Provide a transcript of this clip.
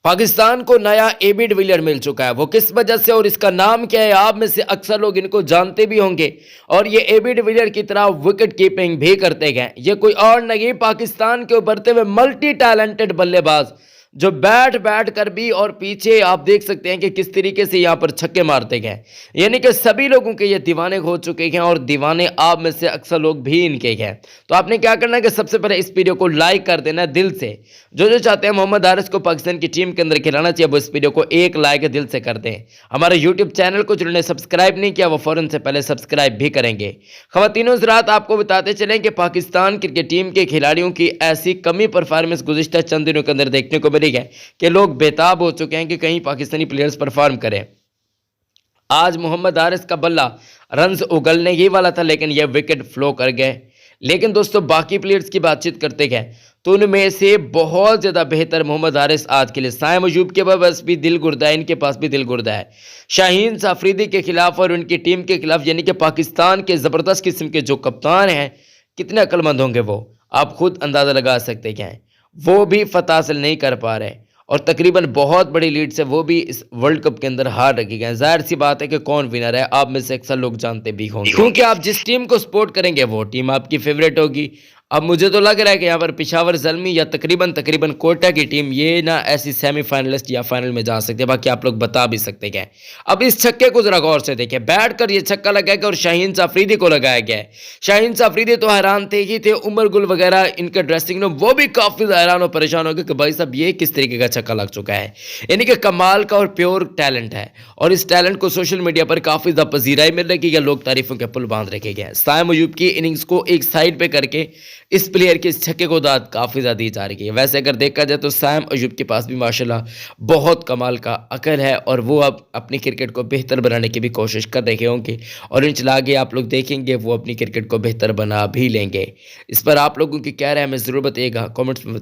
पाकिस्तान को नया AB de Villiers मिल चुका है। वो किस वजह से और इसका नाम क्या है, आप में से अक्सर लोग इनको जानते भी होंगे। और ये एबी डिविलियर की तरह विकेट कीपिंग भी करते गए। ये कोई और नहीं, पाकिस्तान के उभरते हुए मल्टी टैलेंटेड बल्लेबाज जो बैट कर भी और पीछे आप देख सकते हैं कि किस तरीके से यहाँ पर छक्के मारते गए। यानी कि सभी लोगों के ये दीवाने हो चुके हैं और दीवाने आप में से अक्सर लोग भी इनके हैं। तो आपने क्या करना है कि सबसे पहले इस वीडियो को लाइक कर देना है दिल से। जो चाहते हैं मोहम्मद हारिस को पाकिस्तान की टीम के अंदर खिलाना चाहिए, वो इस वीडियो को एक लाइक दिल से कर दें। हमारे यूट्यूब चैनल को जिन्होंने सब्सक्राइब नहीं किया वो फौरन से पहले सब्सक्राइब भी करेंगे। खवातीनो हज़रात, आपको बताते चलें कि पाकिस्तान क्रिकेट टीम के खिलाड़ियों की ऐसी कमी परफॉर्मेंस गुज़िश्ता चंद दिनों के अंदर देखने को मिली है कि लोग बेताब हो चुके हैं कि कहीं पाकिस्तानी प्लेयर्स परफॉर्म करें। आज मोहम्मद हारिस का बल्ला रन्स उगलने ही वाला था, लेकिन यह विकेट फ्लो कर गए। लेकिन दोस्तों, बाकी प्लेयर्स की बातचीत करते गए तो उनमें से बहुत ज़्यादा बेहतर मोहम्मद हारिस आज के लिए। साइम अयूब के पास भी दिल गुर्दा है, इनके पास भी दिल गुर्दा है। शाहीन अफरीदी के खिलाफ और उनकी टीम के खिलाफ, यानी कि पाकिस्तान के ज़बरदस्त किस्म के जो कप्तान हैं, कितने अक्लमंद होंगे वो, आप खुद अंदाज़ा लगा सकते हैं। वो भी फतह हासिल नहीं कर पा रहे और तकरीबन बहुत बड़ी लीड से वो भी इस वर्ल्ड कप के अंदर हार रखी गए। जाहिर सी बात है कि कौन विनर है, आप में से अक्सर लोग जानते भी होंगे, क्योंकि आप जिस टीम को सपोर्ट करेंगे वो टीम आपकी फेवरेट होगी। अब मुझे तो लग रहा है कि यहाँ पर पेशावर ज़ल्मी या तकरीबन कोटा की टीम ये ना ऐसी सेमीफाइनलिस्ट या फाइनल में जा सकती है। बाकी आप लोग बता भी सकते हैं। अब इस छक्के को जरा गौर से देखें, बैठ कर ये छक्का लगाया गया और शाहीन अफरीदी को लगाया गया है। शाहीन अफरीदी तो हैरान थे ही थे, उमर गुल वगैरह इनका ड्रेसिंग रूम वो भी काफ़ी हैरान और परेशान हो गए कि भाई साहब ये किस तरीके का छक्का लग चुका है। यानी कि कमाल का और प्योर टैलेंट है और इस टैलेंट को सोशल मीडिया पर काफ़ी ज़्यादा पजीराई मिल रही है या लोग तारीफों के पुल बांध रखे गए। साइम अयूब की इनिंग्स को एक साइड पे करके इस प्लेयर के इस छक्के को दाद काफ़ी ज़्यादा दी जा रही है। वैसे अगर देखा जाए तो साइम अयूब के पास भी माशाल्लाह बहुत कमाल का अकल है और वो अब अपनी क्रिकेट को बेहतर बनाने की भी कोशिश कर रहे होंगे और इंशाल्लाह आगे आप लोग देखेंगे वो अपनी क्रिकेट को बेहतर बना भी लेंगे। इस पर आप लोगों की क्या राय है हमें ज़रूर बताइएगा कमेंट्स में।